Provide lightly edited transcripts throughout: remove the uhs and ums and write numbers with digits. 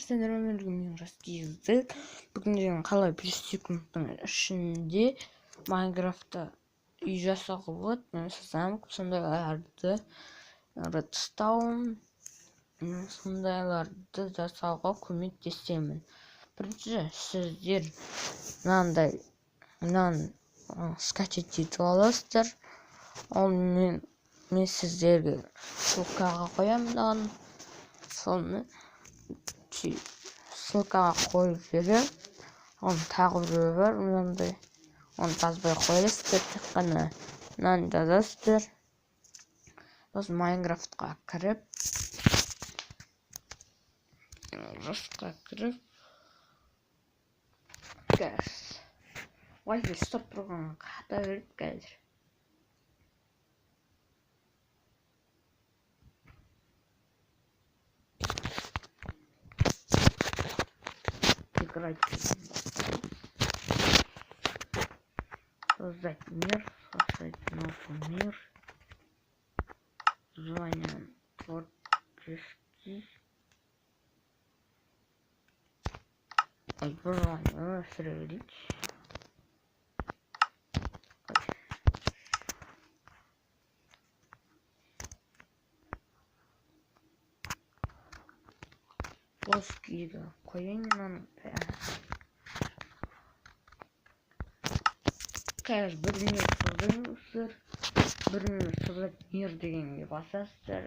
сіздермен мен раскиздік. Бүгін деген қалай 1 секундтың ішінде Майнкрафтта үй жасауға болады. Мен сіздермен сондайларды сондайларды жасауға көмектесемін. Бірінші сіздер мынаны скачать етіп аласыздар. Ол мен сіздерге ссылкаға қоямын. Соны ссылкаға қойып жіберем. Оны тағы біреу бар, мынандай. Оны жазбай қоясыздар, тек қана мынаны жазасыздар. Сосын Майнкрафтқа кіріп, Wi-Fi стоп тұрған қата беріп қазір. Создать мир, новый мир. Звание творческий. Желание сравнить. Плоский, да. Коянин. Қазір бір мир создаңыздар. Бір мир создать мир дегенге басасыздар.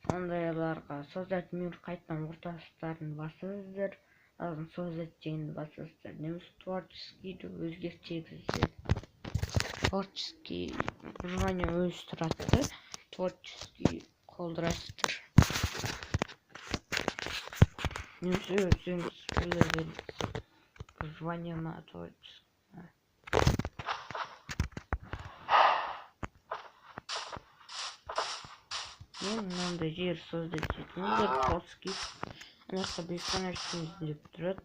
Сондайларға создать мир қайтадан ортасыздарын басасыздар. Сосын создать дегенді басасыздар. Немесе творческийді өзгертесіздер. Творческий желание өзі тұрады. Творческий қолдырасыздар. Немесе өзіңіз білдіріңіз. Желание ма творческий. Мен мынандай жер создать етіңіздер. Плоский. Анақта бесконечный деп тұрады.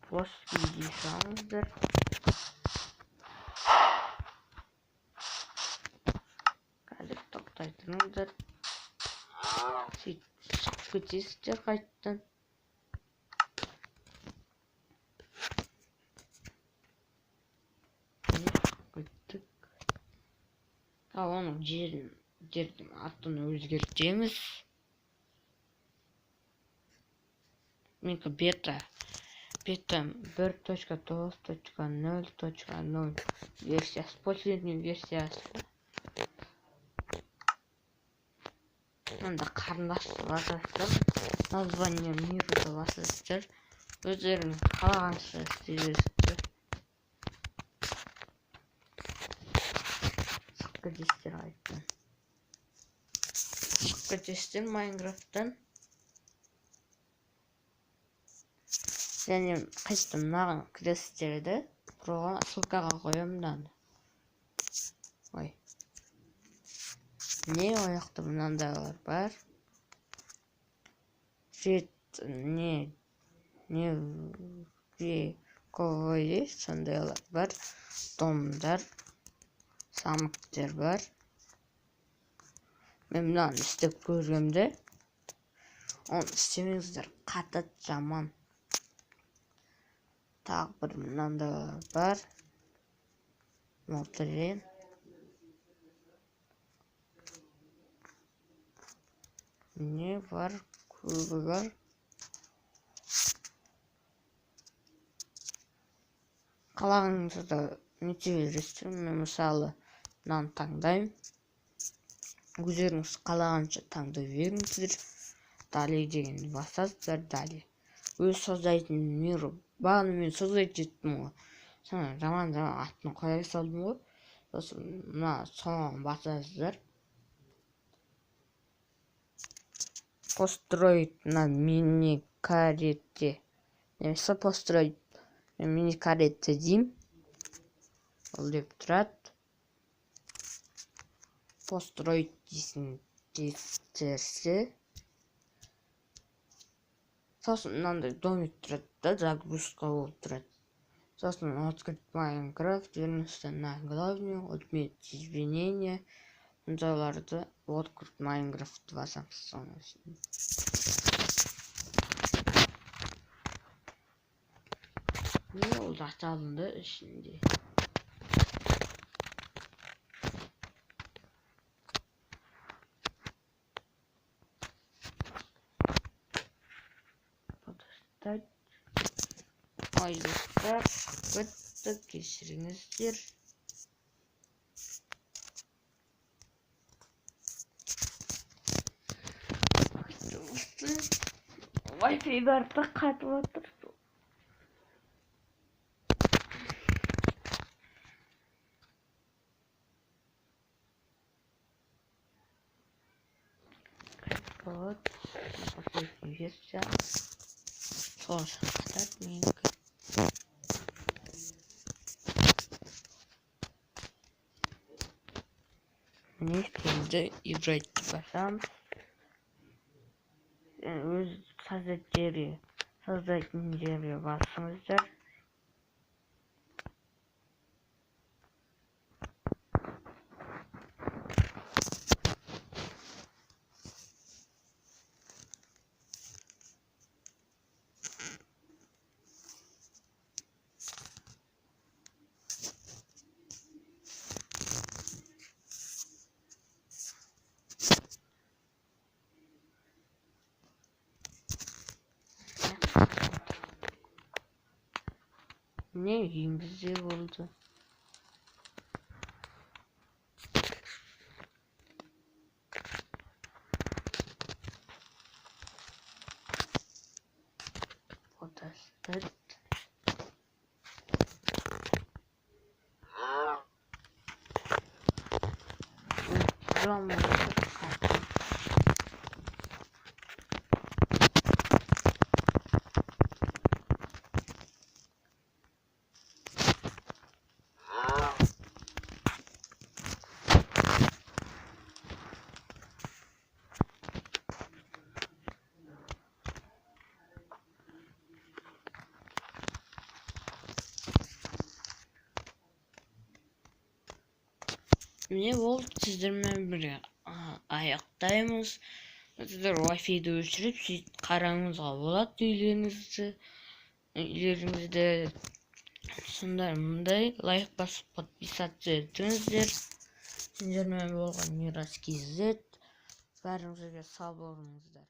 Плоский дей салыңыздар. Қазір тоқтай тұрыңыздар. Сөйтіп шығып кетесіздер қайтадан. Ал оның жердің атын өзгертеміз. Менікі бета 1.9.0.0 версиясы, последний версиясы. Мында қарындашты басасыздар. Название мирді басасыздар. Өздеріңіз қалағанша істей бересіздер. Шығып кетесіздер қайтадан. Шығып кетесіздер Майнкрафттан. Және қайтадан мынаған кіресіздерді. Бұраға ссылкаға қоямын мынаны. Ой. Не ояқта мынандайлар бар. Ковой сондайлар бар. Домдар, самықтер бар. Мен мынаны істеп көргенде, оны істемеңіздер, қатат жаман. Тағы бір мынандайлар бар. Молтырен. Не бар, көбі бар. Қалағыңызда нете бересіздер. Мен мысалы мынаны таңдаймын. Өздеріңіз қалағанша таңдай беріңіздер. Далее дегенді басасыздар. Далее. Өз создайтын мирі. Бағаны мен создайт еттім ғой. Sana zaman атын қоя салдым ғой. Сосын мына соған басасыздар. Построить на мини-карете. Немесе построить мини-карете деймін. Ол деп тұрады. Построить дейсіздерсе. Сосын мынандай домик тұрады да, загрузка болып тұрады. Сосын открыть Майнкрафт, вернуться на главную, отметить изменения. Сондайларды открыть Майнкрафт басамыз. Ne oldu alındı şimdi? Arkadaşlar aylıklar fıttık geçirinizdir. Wi-Fi artık katlattır. Вот, последний версия. Тоже статненько. Мне şimdi играть başlam. Öz sozdать yeri basыңыздар. Ne bileyim bize oldu. O da start. Drama ne oldu sizlerle bir ayaktayımız. Sizler Wi-Fi'yi ölçürüp siz karanızga bolat үйлеріңізде сондай мындай лайк басып подписаться етіңіздер. Сендермен болған Мирас KZ. Бәріңізге сау болыңыздар.